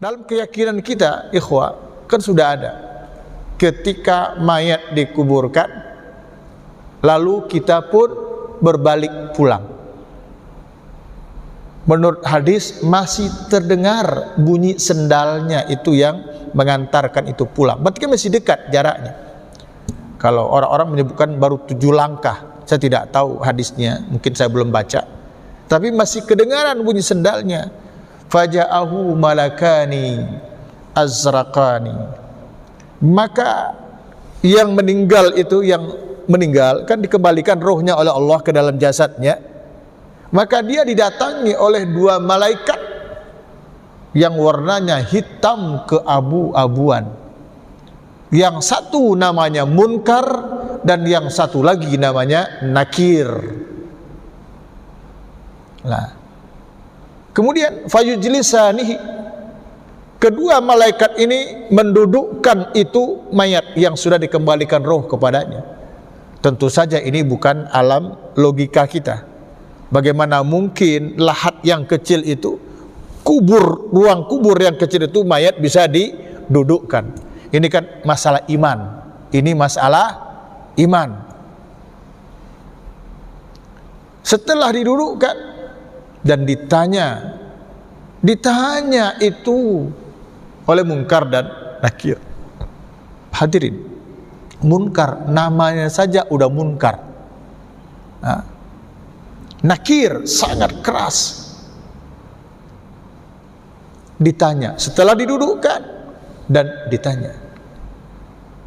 Dalam keyakinan kita, ikhwah, kan sudah ada. Ketika mayat dikuburkan, lalu kita pun berbalik pulang. Menurut hadis masih terdengar bunyi sendalnya itu yang mengantarkan itu pulang. Berarti kan masih dekat jaraknya. Kalau orang-orang menyebutkan baru 7 langkah, saya tidak tahu hadisnya, mungkin saya belum baca. Tapi masih kedengaran bunyi sendalnya. Faja'ahu malakani azraqani. Maka yang meninggal itu, yang meninggal kan dikembalikan rohnya oleh Allah ke dalam jasadnya. Maka dia didatangi oleh 2 malaikat yang warnanya hitam keabu-abuan. Yang satu namanya Munkar dan yang satu lagi namanya Nakir. Nah, kemudian fayujlisanihi, kedua malaikat ini mendudukkan itu mayat yang sudah dikembalikan roh kepadanya. Tentu saja ini bukan alam logika kita. Bagaimana mungkin lahat yang kecil itu, ruang kubur yang kecil itu mayat bisa didudukkan. Ini kan masalah iman. Ini masalah iman. Setelah didudukkan dan ditanya itu oleh Munkar dan Nakir. Hadirin, Munkar namanya saja udah munkar. Nah, Nakir sangat keras. Ditanya setelah didudukkan dan ditanya.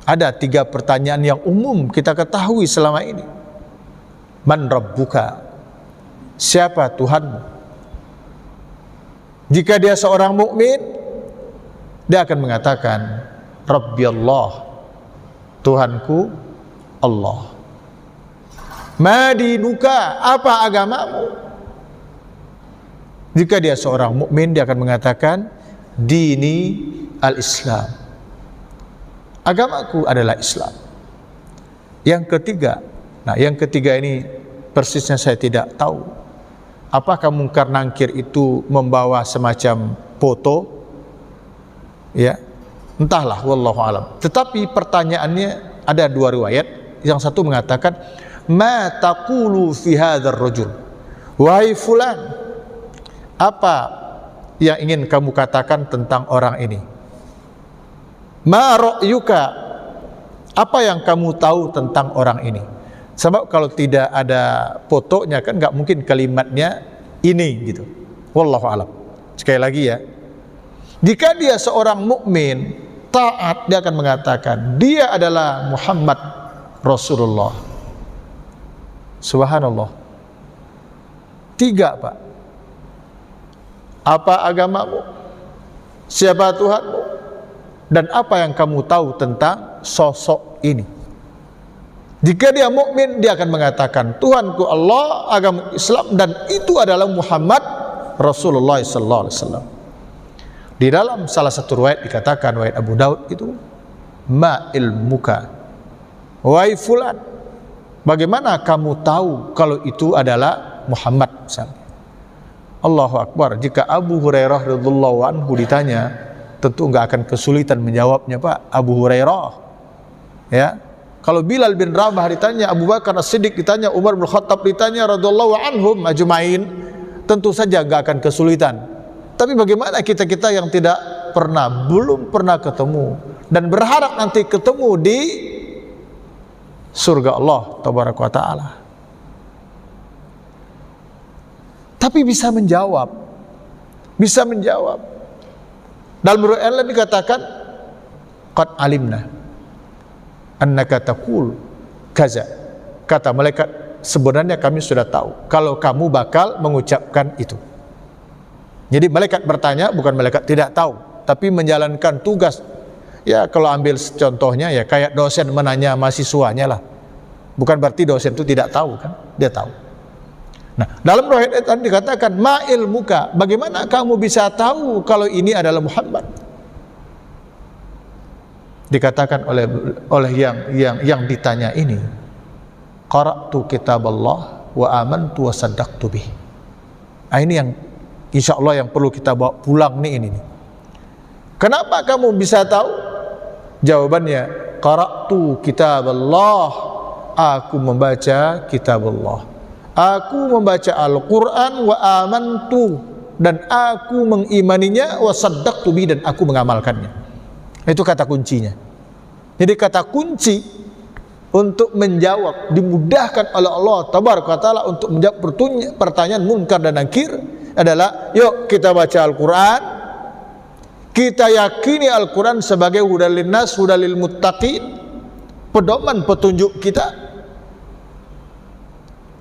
Ada 3 pertanyaan yang umum kita ketahui selama ini. Man rabbuka? Siapa Tuhanmu? Jika dia seorang mukmin, dia akan mengatakan Rabbi Allah, Tuhanku Allah. Madinuka, apa agamamu? Jika dia seorang mukmin, dia akan mengatakan dini al-Islam, agamaku adalah Islam. Yang ketiga ini persisnya saya tidak tahu. Apakah Munkar Nakir itu membawa semacam foto? Ya, entahlah, wallahu alam. Tetapi pertanyaannya ada 2 riwayat. Yang satu mengatakan, ma taqulu fi hadzal rajul? Wahai fulan, apa yang ingin kamu katakan tentang orang ini? Ma ra'yuka? Apa yang kamu tahu tentang orang ini? Sebab kalau tidak ada fotonya kan nggak mungkin kalimatnya ini gitu. Wallahu alam. Sekali lagi ya. Jika dia seorang mukmin taat, dia akan mengatakan dia adalah Muhammad Rasulullah. Subhanallah. 3, Pak. Apa agamamu? Siapa Tuhanmu? Dan apa yang kamu tahu tentang sosok ini? Jika dia mukmin, dia akan mengatakan Tuhanku Allah, agama Islam, dan itu adalah Muhammad Rasulullah sallallahu alaihi wasallam. Di dalam salah satu riwayat dikatakan, riwayat Abu Daud itu, ma ilmuka? Wahai fulan, bagaimana kamu tahu kalau itu adalah Muhammad misalnya? Allahu Akbar. Jika Abu Hurairah radhiyallahu anhu ditanya, tentu enggak akan kesulitan menjawabnya, Pak. Abu Hurairah, ya. Kalau Bilal bin Rabah ditanya, Abu Bakar As-Siddiq ditanya, Umar bin Khattab ditanya, radhiyallahu anhum ajmain, tentu saja enggak akan kesulitan. Tapi bagaimana kita-kita yang tidak pernah, belum pernah ketemu dan berharap nanti ketemu di surga Allah tabaraka wa taala. Tapi bisa menjawab. Dalam riwayat lain dikatakan qad alimna annaka taqul kaza. Kata malaikat, sebenarnya kami sudah tahu kalau kamu bakal mengucapkan itu. Jadi malaikat bertanya, bukan malaikat tidak tahu, tapi menjalankan tugas. Ya kalau ambil contohnya ya kayak dosen menanya mahasiswanya lah. Bukan berarti dosen itu tidak tahu kan, dia tahu. Nah, dalam riwayat tadi dikatakan ma ilmuka, bagaimana kamu bisa tahu kalau ini adalah Muhammad? Dikatakan oleh yang ditanya ini, qara'tu kitaballah wa amantu wa saddaqtu bih. Nah, ini yang insya Allah yang perlu kita bawa pulang nih ini. Kenapa kamu bisa tahu? Jawabannya, qara'tu kitab Allah. Aku membaca kitab Allah. Aku membaca Al-Quran wa amantu, dan aku mengimaninya, wa saddaqtu bi, dan aku mengamalkannya. Itu kata kuncinya. Jadi kata kunci untuk menjawab, dimudahkan oleh Allah Tabaraka wa Ta'ala untuk menjawab pertanyaan munkar dan nakir adalah, yuk kita baca Al-Quran, kita yakini Al-Quran sebagai hudal linnas, hudal lil muttaqin, pedoman petunjuk kita.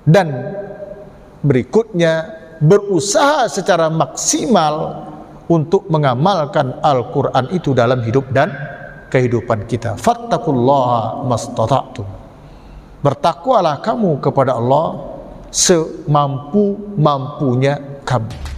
Dan berikutnya berusaha secara maksimal untuk mengamalkan Al-Quran itu dalam hidup dan kehidupan kita. Fattaqullaha mastata'tum. Bertakwalah kamu kepada Allah semampu-mampunya kamu.